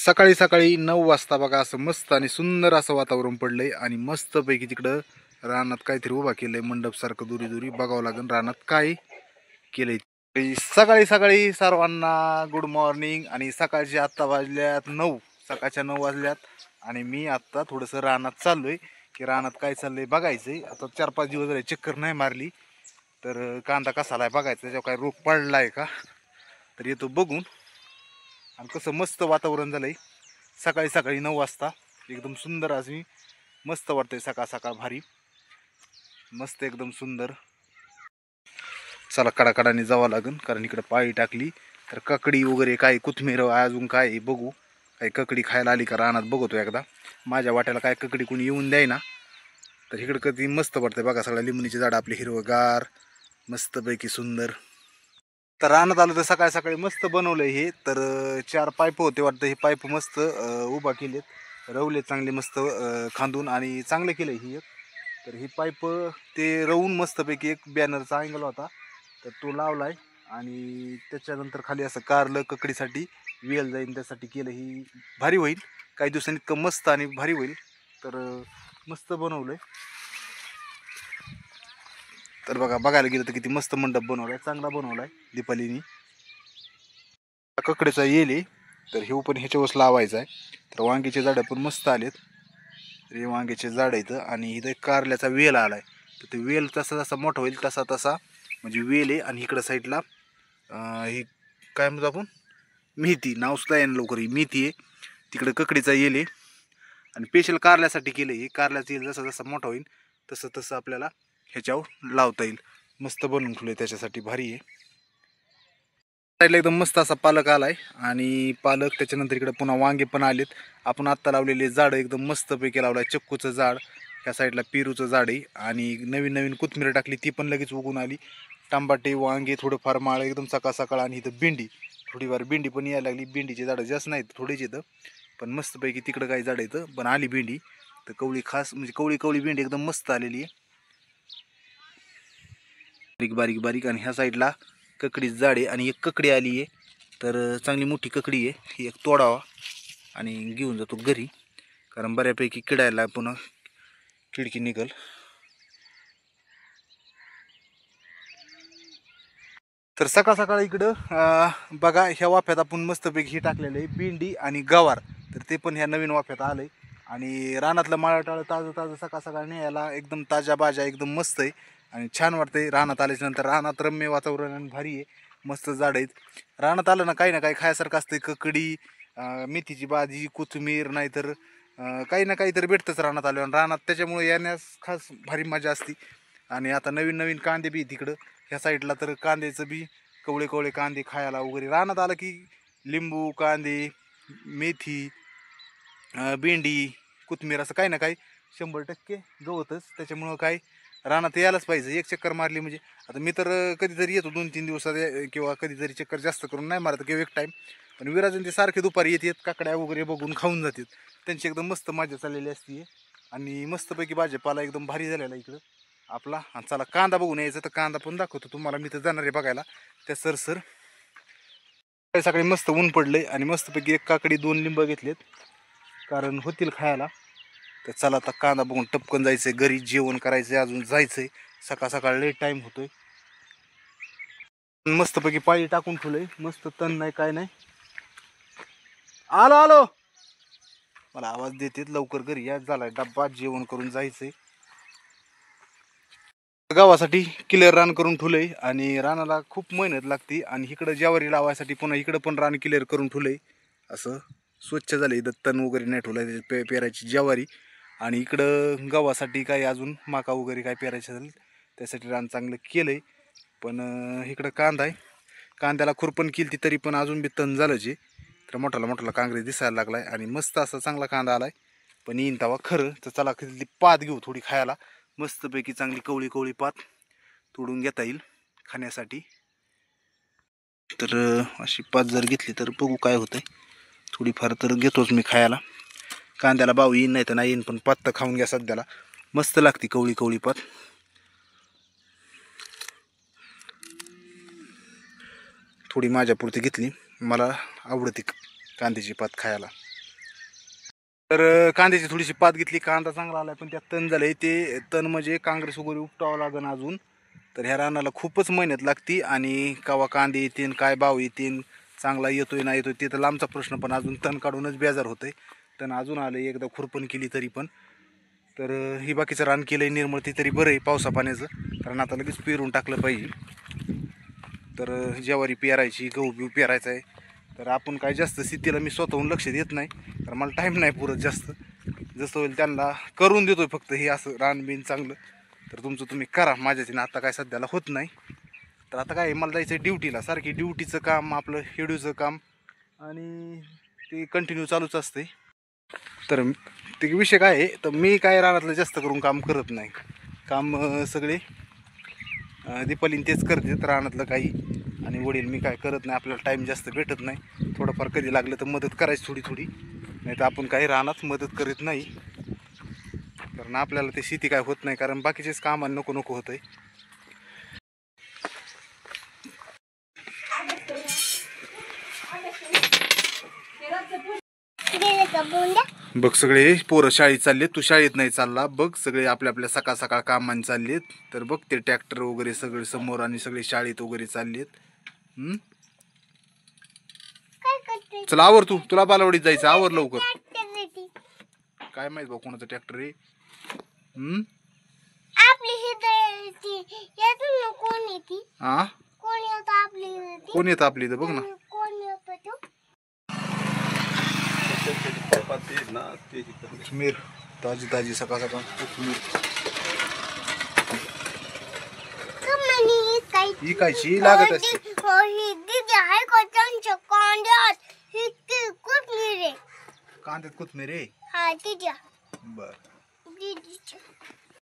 सकाळी सकाळी 9 वाजता बघा असं मस्त आणि सुंदर असं वातावरण पडलंय आणि मस्तपैकी तिकडं रानात काहीतरी उभा केलंय मंडप सारखं दुरी दुरी बघावं लागेल रानात काय केलंय. सकाळी सकाळी सर्वांना गुड मॉर्निंग. आणि सकाळचे आत्ता वाजल्यात 9, सकाळच्या 9 वाजल्यात आणि मी आत्ता थोडंसं रानात चाललोय की रानात काय चाललंय बघायचंय. आता 4-5 दिवस झाले चक्कर नाही मारली तर कांदा कसा आलाय बघायचं, त्याच्यावर काय रोग पडलाय का तर येतो बघून. आणि कसं मस्त वातावरण झालंय सकाळी सकाळी 9 वाजता एकदम सुंदर अशी मस्त वाटतंय. सकाळ सकाळ भारी मस्त एकदम सुंदर. चला कडाकडाने जावं लागेल कारण इकडे पाळी टाकली तर ककडी वगैरे काय कोथमीर अजून काय बघू. काही ककडी खायला आली का रानात बघतो एकदा. माझ्या वाट्याला काय ककडी कोणी येऊन द्याय ना तर इकडं कधी मस्त वाटतंय बघा. सगळ्या लिंबणीची झाडं आपली हिरवगार मस्तपैकी सुंदर. तर रानात आलं तर सकाळी सकाळी मस्त बनवलंय हे. तर 4 पाईप होते वाटतं. हे पाईप मस्त उभा केलेत, रवले चांगले मस्त खांदून आणि चांगले केलं ही एक. तर ही पाईप ते रवून मस्तपैकी एक बॅनरचा अँगल होता तर तो लावलाय आणि त्याच्यानंतर खाली असं कारलं ककडीसाठी वेल जाईल त्यासाठी केलं. ही भारी होईल काही दिवसांनी इतकं मस्त आणि भारी होईल. तर मस्त बनवलंय. तर बघा बघायला गेलं तर किती मस्त मंडप बनवलाय, चांगला बनवलाय दीपालीनी. ककडेचा येले तर हे पण ह्याच्यावरच लावायचा आहे. तर वांग्याचे झाडं पण मस्त आलेत. हे वांग्याचे झाड आहेत आणि इथं कारल्याचा वेल आलाय. तर ते वेल जसा जसा मोठा होईल तसा तसा म्हणजे वेल आहे. आणि इकडं साईडला ही काय म्हणतो आपण मेथी, नाव सुद्धा आहे ना लवकर, ही मेथी आहे. तिकडं ककडीचा येल आहे आणि स्पेशल कारल्यासाठी केलं. हे कारल्याचा येल जसा जसा मोठा होईल तसं तसं आपल्याला ह्याच्यावर लावता येईल. मस्त बनवून ठेवलं त्याच्यासाठी भारी आहे. साईडला एकदम मस्त असा पालक आलाय आणि पालक त्याच्यानंतर इकडे पुन्हा वांगे पण आलेत. आपण आत्ता लावलेले झाड एकदम मस्तपैकी लावलाय. चक्कूचं झाड, ह्या साईडला पेरूचं झाड आहे आणि नवीन नवीन कोथिंबीर टाकली ती पण लगेच उगून आली. टमाटे वांगे थोडंफार माळ एकदम सकाळ सकाळ. आणि इथं भेंडी थोडीफार भेंडी पण यायला लागली. भेंडीचे झाडं जास्त नाहीत थोडेच येतं पण मस्तपैकी तिकडं काही झाडं येतं पण आली भेंडी. तर कवळी खास म्हणजे कवळी कवळी भेंडी एकदम मस्त आलेली आहे, बारीक बारीक बारीक. आणि ह्या साईडला ककडी झाडे आणि एक ककडी आली आहे. तर चांगली मोठी ककडी आहे. ही एक तोडावा आणि घेऊन जातो घरी कारण बऱ्यापैकी किडायला पुन्हा खिडकी निघल. तर सकाळ सकाळ इकडं बघा ह्या वाफ्यात आपण मस्तपैकी ही टाकलेलं आहे भेंडी आणि गवार. तर ते पण ह्या नवीन वाफ्यात आलंय आणि रानातलं माळाटाळ ताजं ताजं सकाळ सकाळ न्यायला एकदम ताज्या बाज्या एकदम मस्त आहे आणि छान वाटतंय. रानात आल्याच्यानंतर रानात रम्य वातावरण आणि भारी आहे, मस्त झाड आहेत. रानात आलं ना काही खायसारखं असतंय. ककडी, मेथीची भाजी, कोथिंबीर, नाहीतर काही ना काहीतरी भेटतंच रानात आल्यावर. रानात त्याच्यामुळे येण्यास खास भारी मजा असते. आणि आता नवीन नवीन कांदे बी तिकडं ह्या साईडला तर कांद्याचं बी कवळे कवळे कांदे खायला वगैरे. रानात आलं की लिंबू, कांदे, मेथी, भेंडी, कोथिंबीर असं काही ना काही 100% गवतच. त्याच्यामुळं काय रानात यायलाच पाहिजे. एक चक्कर मारली म्हणजे आता मी तर कधीतरी येतो 2-3 दिवसात किंवा कधीतरी चक्कर जास्त करून नाही मारत किंवा एक टाईम. पण विराजन ते सारखे दुपारी येतात काकड्या वगैरे बघून खाऊन जातात. त्यांची एकदम मस्त मजा चाललेली असते आणि मस्तपैकी भाजीपाला एकदम भारी झालेला इकडं आपला. आणि चला कांदा बघून यायचं तर कांदा पण दाखवतो तुम्हाला. मी तर जाणार आहे बघायला त्या सर सकाळी मस्त ऊन पडलंय आणि मस्तपैकी एक काकडी 2 लिंब घेतलेत कारण होतील खायला. तर चला आता कांदा बघून टपकन जायचंय घरी, जेवण करायचंय, अजून जायचंय. सकाळ सकाळ लेट टाईम होतोय. मस्तपैकी पाळी टाकून ठेवलंय, मस्त तण नाही काय नाही. आलो आलो, मला आवाज देतेत लवकर घरी या. झालाय डब्बा, जेवण करून जायचंय. गावासाठी क्लिअर रान करून ठेवलंय आणि रानाला खूप मेहनत लागते. आणि इकडं ज्वारी लावायसाठी पुन्हा इकडं पण रान क्लिअर करून ठेवलंय. असं स्वच्छ झालं इथं, तण वगैरे नाही ठेवलंय पेरायची ज्वारी. आणि इकडं गव्हासाठी काही अजून माका वगैरे काय पेरायचं असेल त्यासाठी रान चांगलं केलंय. पण इकडं कांदा आहे, कांद्याला खुरपण केली तरी पण अजून बी तण झालं जे. तर मोठाला कांगरी दिसायला लागलाय आणि मस्त असा चांगला कांदा आलाय. पण येईन तवा खरं. तर चला तिथली पात घेऊ थोडी खायला. मस्तपैकी चांगली कवळी कवळी पात तोडून घेता येईल खाण्यासाठी. तर अशी पात जर घेतली तर बघू काय होतंय. थोडीफार तर घेतोच मी खायला. कांद्याला भाव येईन नाही तर नाही येईन पण पात तर खाऊन घ्या सध्याला. मस्त लागते कवळी कवळी पात. थोडी माझ्यापुरती घेतली, मला आवडते कांद्याची पात खायला. तर कांद्याची थोडीशी पात घेतली, कांदा चांगला आलाय पण त्यात तण झालंय. ते तण म्हणजे काँग्रेस वगैरे उपटावं लागेल अजून. तर ह्या रानाला खूपच मेहनत लागती आणि कवा कांदे येतील, काय भाव येतील, चांगला येतोय नाही येतोय ते तर लांबचा प्रश्न, पण अजून तण काढूनच बेजार होतंय. तण अजून आलं एकदा खुरपण केली तरी पण. तर ही बाकीचं रान केलंय निर्मळ ते तरी बरं आहे पावसा पाण्याचं, कारण आता लगेच पेरून टाकलं पाहिजे. तर ज्वारी पेरायची, गहू बिहू पेरायचा आहे. तर आपण काय जास्त शेतीला मी स्वतःहून लक्ष देत नाही, कारण मला टाईम नाही पुरत जास्त. जसं होईल त्यांना करून देतोय फक्त हे असं रान बिन चांगलं. तर तुमचं तुम्ही करा, माझ्याच्याने आता काय सध्याला होत नाही. तर आता काय मला जायचं आहे ड्युटीला, सारखी ड्युटीचं काम, आपलं शेड्यूलचं काम आणि ते कंटिन्यू चालूच असते. तर ते विषय काय आहे, तर मी काय रानातलं जास्त करून काम करत नाही. काम सगळे दीपालीन तेच करते रानातलं काही, आणि वडील मी काय करत नाही. आपल्याला टाईम जास्त भेटत नाही. थोडंफार कधी लागलं तर मदत करायची थोडी थोडी, नाही तर आपण काही रानात मदत करीत नाही, कारण आपल्याला ते शेती काय होत नाही, कारण बाकीचेच काम नको नको होतंय. बघ सगळे पोरं शाळेत चाललेत, तू शाळेत नाही चालला. बघ सगळे आपल्या आपल्या सकाळ सकाळ कामाने चाललेत. तर बघ ते ट्रॅक्टर वगैरे सगळे समोर आणि सगळे शाळेत वगैरे चाललेत. चला आवर, तू तुला बालवाडीत जायचं, आवर लवकर. काय माहित भाऊ कोणाचं ट्रॅक्टर आहे. कोण येत आपली इथं बघ ना. कोथिंबीर ताजी ताजी सकाळ सकाळ कोथिंबीर इकायची लागत असते. कांद्यात कोथिंबीर आहे बर.